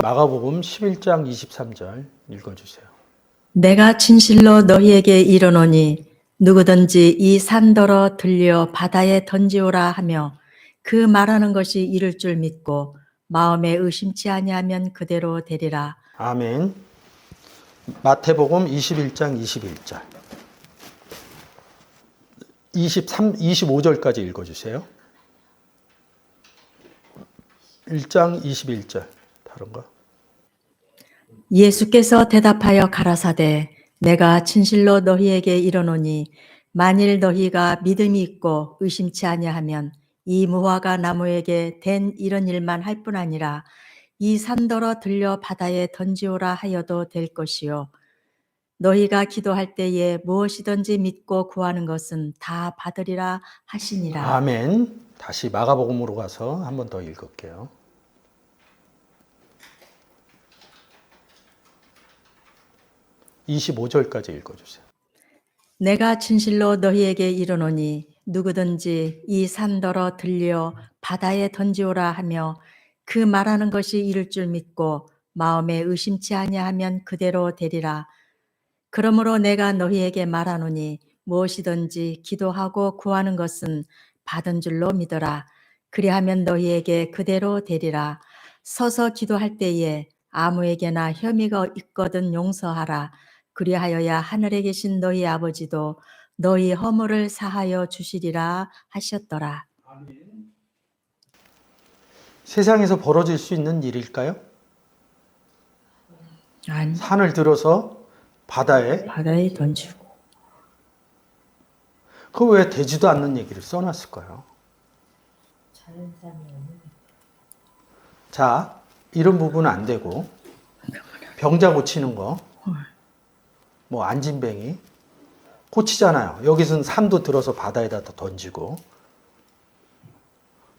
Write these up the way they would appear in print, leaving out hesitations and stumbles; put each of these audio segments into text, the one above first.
마가복음 11장 23절 읽어주세요. 내가 진실로 너희에게 이르노니 누구든지 이 산더러 들려 바다에 던지오라 하며 그 말하는 것이 이를 줄 믿고 마음에 의심치 아니하면 그대로 되리라. 아멘. 마태복음 21장 21절 25절까지 읽어주세요. 1장 21절 다른 거. 예수께서 대답하여 가라사대 내가 진실로 너희에게 이르노니 만일 너희가 믿음이 있고 의심치 아니하면 이 무화과 나무에게 된 이런 일만 할 뿐 아니라 이 산더러 들려 바다에 던지오라 하여도 될 것이요 너희가 기도할 때에 무엇이든지 믿고 구하는 것은 다 받으리라 하시니라. 아멘. 다시 마가복음으로 가서 한 번 더 읽을게요. 25절까지 읽어주세요. 내가 진실로 너희에게 이르노니 누구든지 이 산더러 들려 바다에 던지오라 하며 그 말하는 것이 이룰 줄 믿고 마음에 의심치 아니하면 그대로 되리라. 그러므로 내가 너희에게 말하노니 무엇이든지 기도하고 구하는 것은 받은 줄로 믿어라. 그리하면 너희에게 그대로 되리라. 서서 기도할 때에 아무에게나 혐의가 있거든 용서하라. 그리하여야 하늘에 계신 너희 아버지도 너희 허물을 사하여 주시리라 하셨더라. 세상에서 벌어질 수 있는 일일까요? 아니, 산을 들어서 바다에 바다에 던지고. 그 왜 되지도 않는 얘기를 써놨을까요? 자, 이런 부분은 안 되고 병자 고치는 거, 뭐 안진뱅이 고치잖아요. 여기서는 산도 들어서 바다에다 던지고.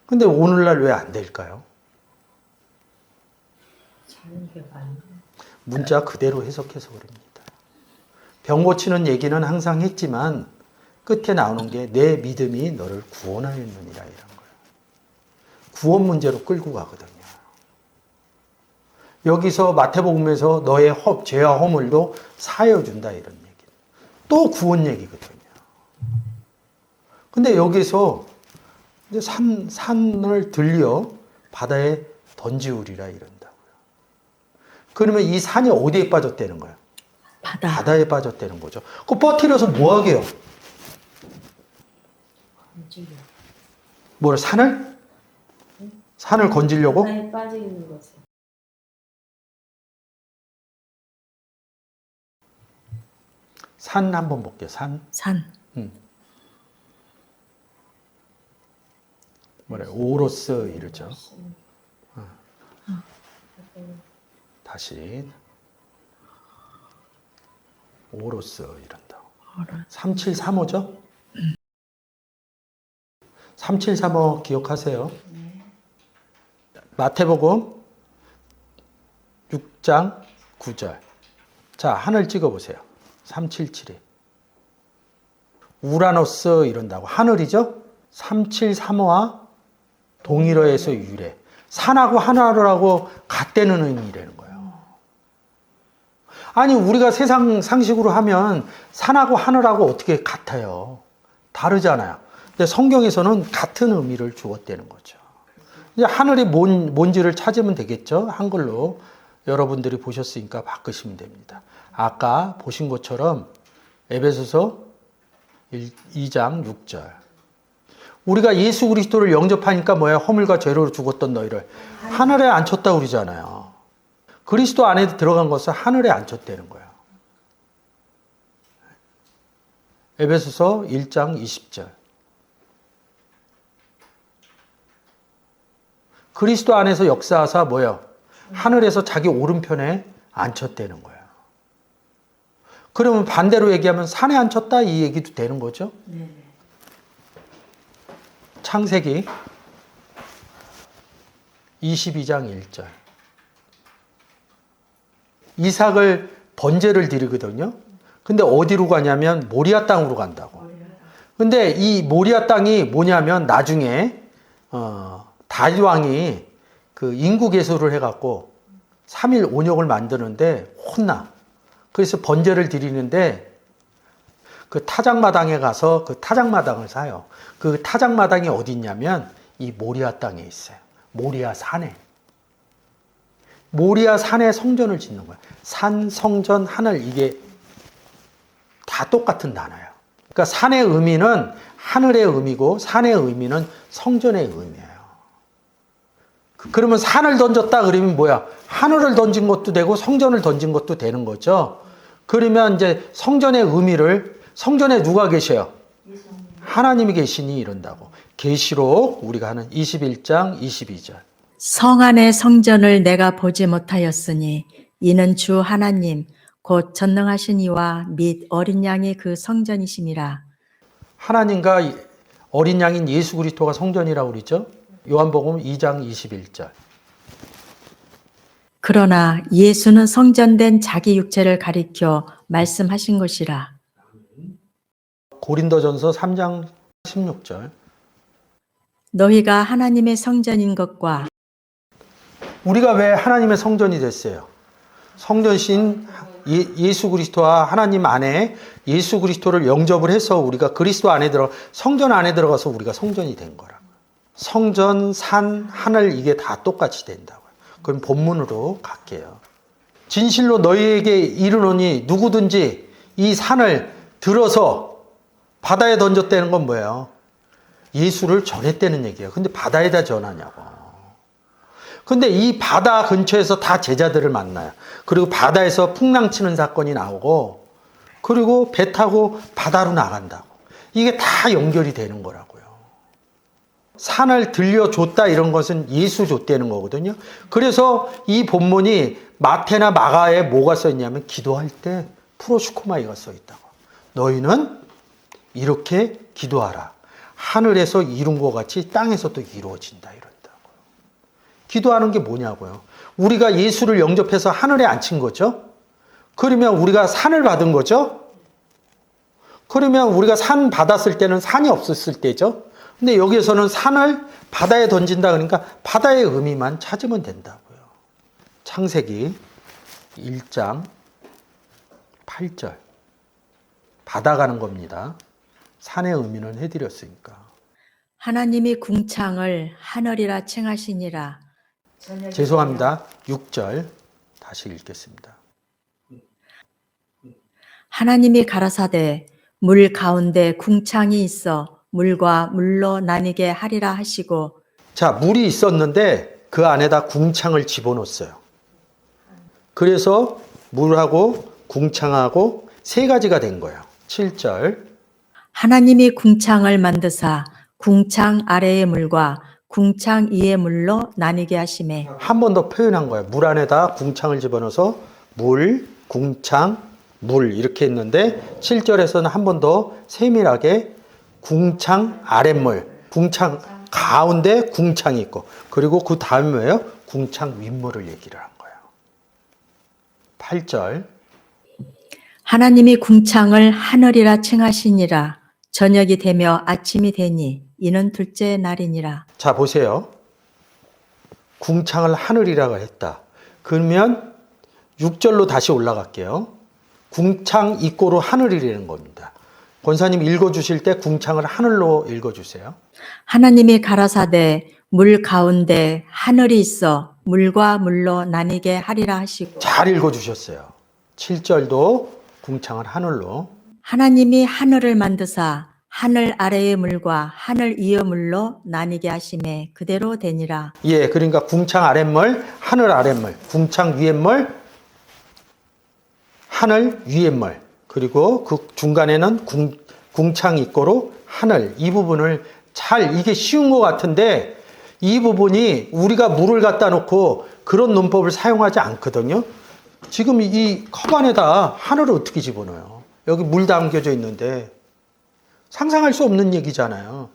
근데 오늘날 왜 안 될까요? 문자 그대로 해석해서 그럽니다. 병 고치는 얘기는 항상 했지만 끝에 나오는 게 내 믿음이 너를 구원하였느니라 이런 거예요. 구원 문제로 끌고 가거든요. 여기서 마태복음에서 너의 죄와 허물도 사하여준다 이런 얘기. 또 구원 얘기거든요. 근데 여기서 이제 산을 들려 바다에 던지우리라 이런다고요. 그러면 이 산이 어디에 빠졌다는 거예요? 바다에 빠졌다는 거죠. 그 퍼뜨려서 뭐 하게요? 뭘 산을? 산을 건지려고? 바다에 빠져 있는 거지. 산 한번 볼게요. 산. 뭐래? 오로스 이러죠. 다시 오로스 이런다. 3735죠? 3735 기억하세요. 마태복음 6장 9절. 자, 하늘 찍어보세요. 377이. 우라노스 이런다고. 하늘이죠? 3735와 동일어에서 유래. 산하고 하늘하고 같다는 의미라는 거예요. 아니, 우리가 세상 상식으로 하면 산하고 하늘하고 어떻게 같아요? 다르잖아요. 근데 성경에서는 같은 의미를 주었다는 거죠. 이제 하늘이 뭔지를 찾으면 되겠죠? 한글로 여러분들이 보셨으니까 바꾸시면 됩니다. 아까 보신 것처럼 에베소서 2장 6절. 우리가 예수 그리스도를 영접하니까 뭐야? 허물과 죄로 죽었던 너희를 하늘에 앉혔다 그러잖아요. 그리스도 안에 들어간 것을 하늘에 앉혔다는 거예요. 에베소서 1장 20절. 그리스도 안에서 역사하사 뭐예요? 하늘에서 자기 오른편에 앉혔다는 거예요. 그러면 반대로 얘기하면 산에 앉혔다 이 얘기도 되는 거죠? 네. 창세기 22장 1절. 이삭을 번제를 드리거든요. 근데 어디로 가냐면 모리아 땅으로 간다고. 근데 이 모리아 땅이 뭐냐면 나중에 다윗 왕이 그 인구 개수를 해갖고 3일 온역을 만드는데 혼나. 그래서 번제를 드리는데 그 타작마당에 가서 그 타작마당을 사요. 그 타작마당이 어디 있냐면 이 모리아 땅에 있어요. 모리아 산에. 모리아 산에 성전을 짓는 거예요. 산, 성전, 하늘 이게 다 똑같은 단어예요. 그러니까 산의 의미는 하늘의 의미고 산의 의미는 성전의 의미예요. 그러면 산을 던졌다 그러면 뭐야? 하늘을 던진 것도 되고 성전을 던진 것도 되는 거죠. 그러면 이제 성전의 의미를 성전에 누가 계셔요? 하나님이 계시니 이런다고. 계시록 우리가 하는 21장 22절. 성 안의 성전을 내가 보지 못하였으니 이는 주 하나님 곧 전능하신 이와 및 어린 양이 그 성전이심이라. 하나님과 어린 양인 예수 그리스도가 성전이라고 그러죠. 요한복음 2장 21절. 그러나 예수는 성전된 자기 육체를 가리켜 말씀하신 것이라. 고린도전서 3장 16절. 너희가 하나님의 성전인 것과 우리가 왜 하나님의 성전이 됐어요? 성전신 예수 그리스도와 하나님 안에 예수 그리스도를 영접을 해서 우리가 그리스도 안에 들어 성전 안에 들어가서 우리가 성전이 된 거라고요. 성전, 산, 하늘 이게 다 똑같이 된다고요. 그럼 본문으로 갈게요. 진실로 너희에게 이르노니 누구든지 이 산을 들어서 바다에 던졌다는 건 뭐예요? 예수를 전했다는 얘기예요. 근데 바다에다 전하냐고. 근데 이 바다 근처에서 다 제자들을 만나요. 그리고 바다에서 풍랑치는 사건이 나오고 그리고 배 타고 바다로 나간다고. 이게 다 연결이 되는 거라고요. 산을 들려줬다 이런 것은 예수 줬다는 거거든요. 그래서 이 본문이 마태나 마가에 뭐가 써 있냐면 기도할 때 프로슈코마이가 써 있다고. 너희는 이렇게 기도하라. 하늘에서 이룬 것 같이 땅에서도 이루어진다 이런다고. 기도하는 게 뭐냐고요. 우리가 예수를 영접해서 하늘에 앉힌 거죠. 그러면 우리가 산을 받은 거죠. 그러면 우리가 산 받았을 때는 산이 없었을 때죠. 근데 여기에서는 산을 바다에 던진다 그러니까 바다의 의미만 찾으면 된다고요. 창세기 1장 8절. 바다 가는 겁니다. 산의 의미는 해드렸으니까. 하나님이 궁창을 하늘이라 칭하시니라. 죄송합니다. 6절 다시 읽겠습니다. 하나님이 가라사대 물 가운데 궁창이 있어 물과 물로 나뉘게 하리라 하시고. 자, 물이 있었는데 그 안에다 궁창을 집어넣었어요. 그래서 물하고 궁창하고 세 가지가 된 거예요. 7절. 하나님이 궁창을 만드사 궁창 아래의 물과 궁창 위의 물로 나뉘게 하시매. 한 번 더 표현한 거예요. 물 안에다 궁창을 집어넣어서 물, 궁창, 물 이렇게 했는데 7절에서는 한 번 더 세밀하게 궁창 아랫물, 궁창 가운데 궁창이 있고 그리고 그 다음에 뭐예요? 궁창 윗물을 얘기를 한 거예요. 8절. 하나님이 궁창을 하늘이라 칭하시니라. 저녁이 되며 아침이 되니 이는 둘째 날이니라. 자, 보세요. 궁창을 하늘이라고 했다. 그러면 6절로 다시 올라갈게요. 궁창 이꼬로 하늘이라는 겁니다. 권사님 읽어주실 때 궁창을 하늘로 읽어주세요. 하나님이 가라사대 물 가운데 하늘이 있어 물과 물로 나뉘게 하리라 하시고. 잘 읽어주셨어요. 7절도 궁창을 하늘로. 하나님이 하늘을 만드사 하늘 아래의 물과 하늘 위의 물로 나뉘게 하심에 그대로 되니라. 예, 그러니까 궁창 아랫물, 하늘 아랫물, 궁창 위에물, 하늘 위에물, 그리고 그 중간에는 궁창 있고로 하늘, 이 부분을 이게 쉬운 것 같은데 이 부분이 우리가 물을 갖다 놓고 그런 논법을 사용하지 않거든요. 지금 이 컵 안에다 하늘을 어떻게 집어넣어요? 여기 물 담겨져 있는데 상상할 수 없는 얘기잖아요.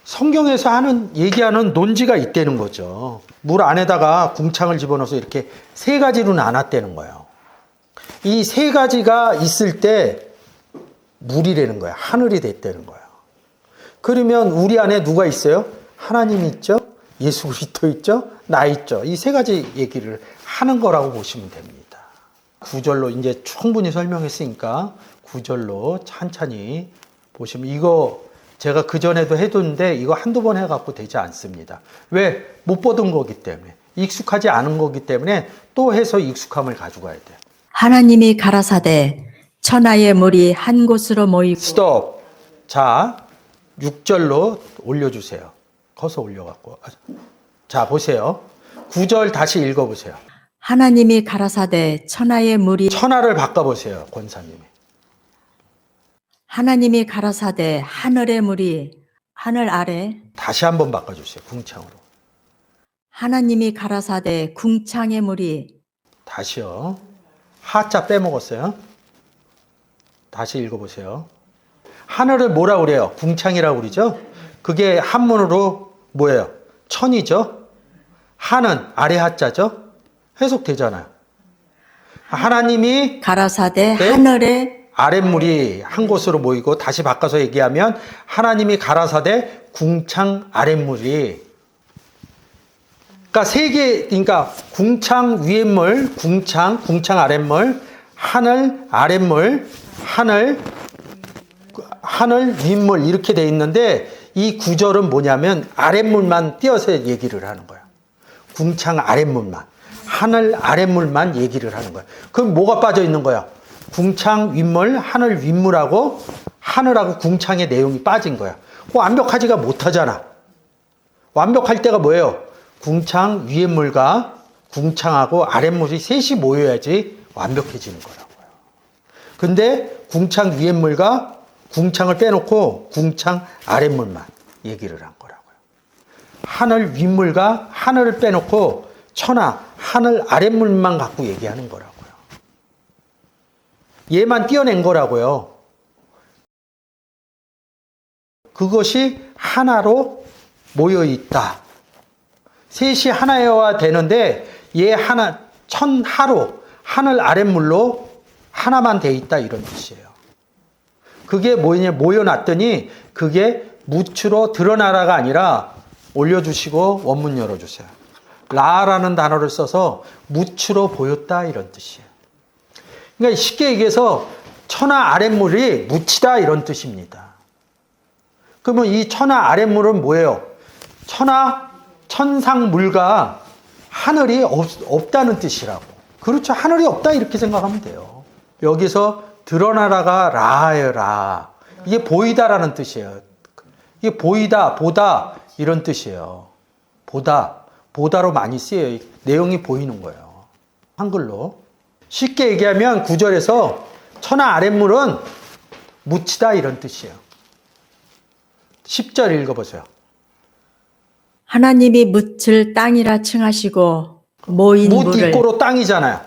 성경에서 얘기하는 논지가 있다는 거죠. 물 안에다가 궁창을 집어넣어서 이렇게 세 가지로 나눴다는 거예요. 이 세 가지가 있을 때 물이라는 거예요. 하늘이 됐다는 거예요. 그러면 우리 안에 누가 있어요? 하나님이 있죠? 예수 그리스도 있죠? 나 있죠? 이 세 가지 얘기를 하는 거라고 보시면 됩니다. 구절로 이제 충분히 설명했으니까 구절로 찬찬히 보시면 이거 제가 그전에도 해뒀는데 이거 한두 번 해갖고 되지 않습니다. 왜? 못 보던 거기 때문에. 익숙하지 않은 거기 때문에 또 해서 익숙함을 가져가야 돼요. 하나님이 가라사대 천하의 물이 한 곳으로 모이고 스톱. 자, 6절로 올려주세요. 커서 올려갖고. 자, 보세요. 9절 다시 읽어보세요. 하나님이 가라사대 천하의 물이 천하를 바꿔보세요, 권사님이. 하나님이 가라사대 하늘의 물이 하늘 아래 다시 한번 바꿔주세요, 궁창으로. 하나님이 가라사대 궁창의 물이 다시요. 하자 빼먹었어요. 다시 읽어보세요. 하늘을 뭐라 그래요? 궁창이라고 그러죠? 그게 한문으로 뭐예요? 천이죠? 하는 아래 하자죠? 해석되잖아요. 하나님이 가라사대 네? 하늘의 아랫물이 한 곳으로 모이고, 다시 바꿔서 얘기하면 하나님이 가라사대 궁창 아랫물이, 그러니까 세 개, 그러니까 궁창 위에 물, 궁창 아랫물, 하늘 아랫물, 하늘 윗물 이렇게 돼 있는데, 이 구절은 뭐냐면 아랫물만 띄어서 얘기를 하는 거야. 궁창 아랫물만, 하늘 아랫물만 얘기를 하는 거야. 그럼 뭐가 빠져 있는 거야? 궁창 윗물, 하늘 윗물하고 하늘하고 궁창의 내용이 빠진 거야. 완벽하지가 못하잖아. 완벽할 때가 뭐예요? 궁창 위의 물과 궁창하고 아랫물이 셋이 모여야지 완벽해지는 거라고요. 근데 궁창 위의 물과 궁창을 빼놓고 궁창 아랫물만 얘기를 한 거라고요. 하늘 윗물과 하늘을 빼놓고 천하, 하늘 아랫물만 갖고 얘기하는 거라고요. 얘만 띄어낸 거라고요. 그것이 하나로 모여 있다. 셋이 하나여야 되는데 얘 하나, 천하로, 하늘 아랫물로 하나만 돼 있다 이런 뜻이에요. 그게 뭐냐, 모여놨더니 그게 무추로 드러나라가 아니라 올려주시고 원문 열어주세요. 라라는 단어를 써서 무추로 보였다 이런 뜻이에요. 그러니까 쉽게 얘기해서 천하 아랫물이 묻히다 이런 뜻입니다. 그러면 이 천하 아랫물은 뭐예요? 천상물과 하늘이 없다는 뜻이라고. 그렇죠. 하늘이 없다 이렇게 생각하면 돼요. 여기서 드러나라가 라예요, 라. 이게 보이다라는 뜻이에요. 이게 보이다, 보다 이런 뜻이에요. 보다로 많이 쓰여요. 내용이 보이는 거예요. 한글로. 쉽게 얘기하면 9절에서 천하 아랫물은 묻히다 이런 뜻이에요. 10절 읽어보세요. 하나님이 묻힐 땅이라 칭하시고 모인 묻 물을 있고로 땅이잖아요.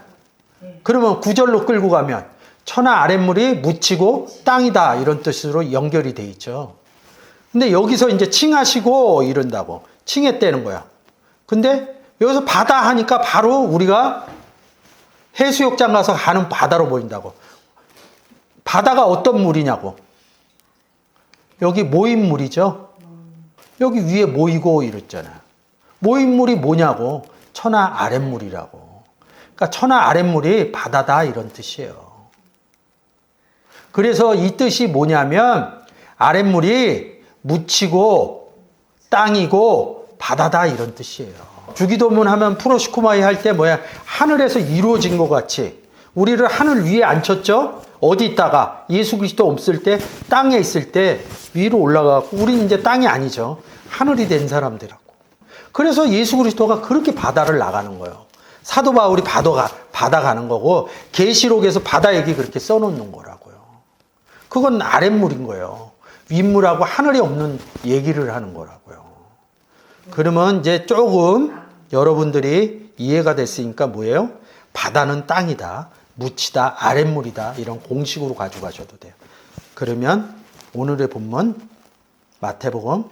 그러면 9절로 끌고 가면 천하 아랫물이 묻히고 땅이다 이런 뜻으로 연결이 돼 있죠. 근데 여기서 이제 칭하시고 이런다고. 칭했다는 거야. 근데 여기서 바다 하니까 바로 우리가 해수욕장 가서 가는 바다로 보인다고. 바다가 어떤 물이냐고. 여기 모인 물이죠. 여기 위에 모이고 이랬잖아요. 모인 물이 뭐냐고. 천하 아랫물이라고. 그러니까 천하 아랫물이 바다다 이런 뜻이에요. 그래서 이 뜻이 뭐냐면 아랫물이 묻히고 땅이고 바다다 이런 뜻이에요. 주기도문 하면 프로시코마이 할 때 뭐야? 하늘에서 이루어진 것 같이 우리를 하늘 위에 앉혔죠? 어디 있다가 예수 그리스도 없을 때 땅에 있을 때 위로 올라가고 우리는 이제 땅이 아니죠. 하늘이 된 사람들하고. 그래서 예수 그리스도가 그렇게 바다를 나가는 거예요. 사도 바울이 바다 가는 거고 계시록에서 바다 얘기 그렇게 써놓는 거라고요. 그건 아랫물인 거예요. 윗물하고 하늘이 없는 얘기를 하는 거라고요. 그러면 이제 조금 여러분들이 이해가 됐으니까 뭐예요? 바다는 땅이다. 묻히다, 아랫물이다. 이런 공식으로 가져가셔도 돼요. 그러면 오늘의 본문 마태복음,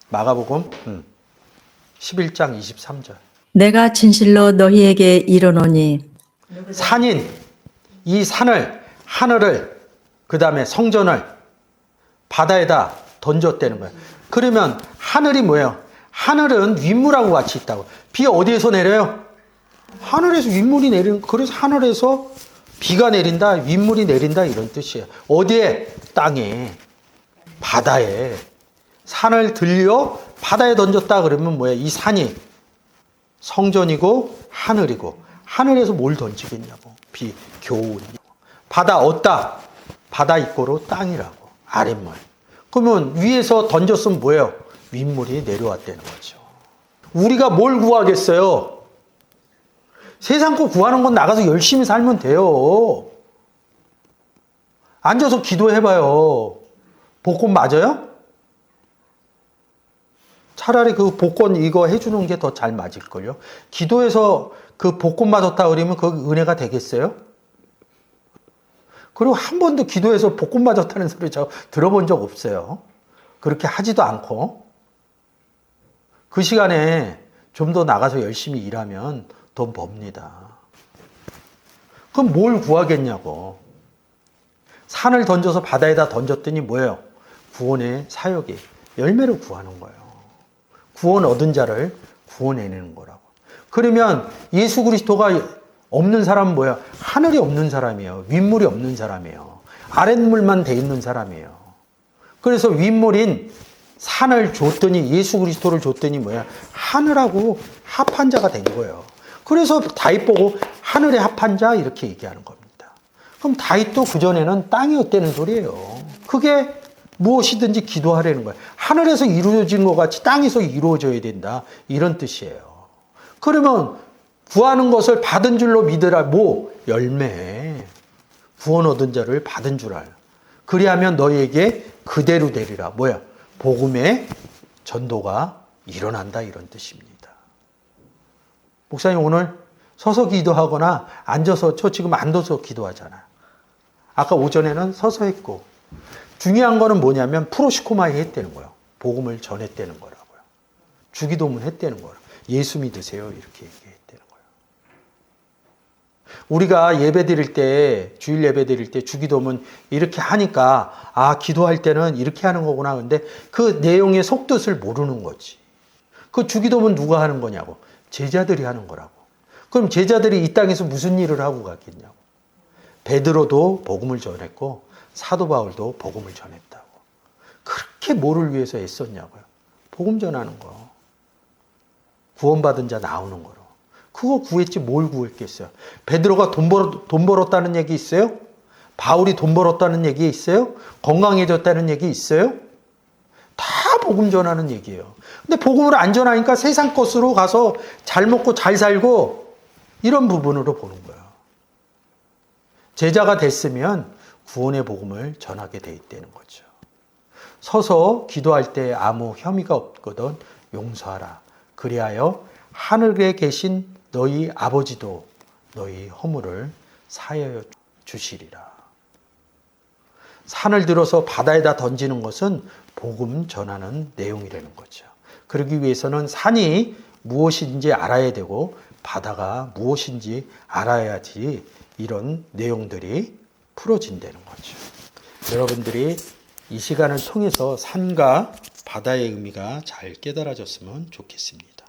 마가복음 11장 23절. 내가 진실로 너희에게 이르노니 산인, 이 산을, 하늘을, 그 다음에 성전을 바다에다 던졌다는 거예요. 그러면 하늘이 뭐예요? 하늘은 윗물하고 같이 있다고. 비 어디에서 내려요? 하늘에서 윗물이 내리는, 그래서 하늘에서 비가 내린다, 윗물이 내린다 이런 뜻이에요. 어디에? 땅에, 바다에. 산을 들려 바다에 던졌다 그러면 뭐야? 이 산이 성전이고 하늘이고, 하늘에서 뭘 던지겠냐고. 비, 교훈. 바다 어디다? 바다 입고로 땅이라고. 아랫물. 그러면 위에서 던졌으면 뭐예요? 윗물이 내려왔다는 거죠. 우리가 뭘 구하겠어요? 세상 거 구하는 건 나가서 열심히 살면 돼요. 앉아서 기도해봐요. 복권 맞아요? 차라리 그 복권 이거 해주는 게 더 잘 맞을걸요. 기도해서 그 복권 맞았다 그러면 그 은혜가 되겠어요? 그리고 한 번도 기도해서 복권 맞았다는 소리 저 들어본 적 없어요. 그렇게 하지도 않고. 그 시간에 좀 더 나가서 열심히 일하면 돈 법니다. 그럼 뭘 구하겠냐고. 산을 던져서 바다에다 던졌더니 뭐예요? 구원의 사역이 열매를 구하는 거예요. 구원 얻은 자를 구원해내는 거라고. 그러면 예수 그리스도가 없는 사람은 뭐야? 하늘이 없는 사람이에요. 윗물이 없는 사람이에요. 아랫물만 돼 있는 사람이에요. 그래서 윗물인 산을 줬더니, 예수 그리스도를 줬더니 뭐야? 하늘하고 합한 자가 된 거예요. 그래서 다윗 보고 하늘에 합한 자 이렇게 얘기하는 겁니다. 그럼 다윗도 그전에는 땅이었다는 소리예요. 그게 무엇이든지 기도하라는 거예요. 하늘에서 이루어진 것 같이 땅에서 이루어져야 된다. 이런 뜻이에요. 그러면 구하는 것을 받은 줄로 믿으라. 뭐? 열매. 구원 얻은 자를 받은 줄 알. 그리하면 너희에게 그대로 되리라. 뭐야? 복음의 전도가 일어난다. 이런 뜻입니다. 목사님 오늘 서서 기도하거나 앉아서, 저 지금 앉아서 기도하잖아요. 아까 오전에는 서서 했고, 중요한 거는 뭐냐면 프로시코마이 했다는 거예요. 복음을 전했다는 거라고요. 주기도문 했다는 거예요. 예수 믿으세요. 이렇게 얘기했다는 거예요. 우리가 예배 드릴 때, 주일 예배 드릴 때 주기도문 이렇게 하니까 아, 기도할 때는 이렇게 하는 거구나. 근데 그 내용의 속뜻을 모르는 거지. 그 주기도문 누가 하는 거냐고. 제자들이 하는 거라고. 그럼 제자들이 이 땅에서 무슨 일을 하고 갔겠냐고. 베드로도 복음을 전했고 사도 바울도 복음을 전했다고. 그렇게 뭐를 위해서 애썼냐고요. 복음 전하는 거. 구원받은 자 나오는 거로. 그거 구했지 뭘 구했겠어요. 베드로가 돈 벌었다는 얘기 있어요? 바울이 돈 벌었다는 얘기 있어요? 건강해졌다는 얘기 있어요? 다 복음 전하는 얘기예요. 근데 복음을 안 전하니까 세상 것으로 가서 잘 먹고 잘 살고 이런 부분으로 보는 거예요. 제자가 됐으면 구원의 복음을 전하게 돼 있다는 거죠. 서서 기도할 때 아무 혐의가 없거든 용서하라. 그리하여 하늘에 계신 너희 아버지도 너희 허물을 사하여 주시리라. 산을 들어서 바다에다 던지는 것은 복음 전하는 내용이라는 거죠. 그러기 위해서는 산이 무엇인지 알아야 되고 바다가 무엇인지 알아야지 이런 내용들이 풀어진다는 거죠. 여러분들이 이 시간을 통해서 산과 바다의 의미가 잘 깨달아졌으면 좋겠습니다.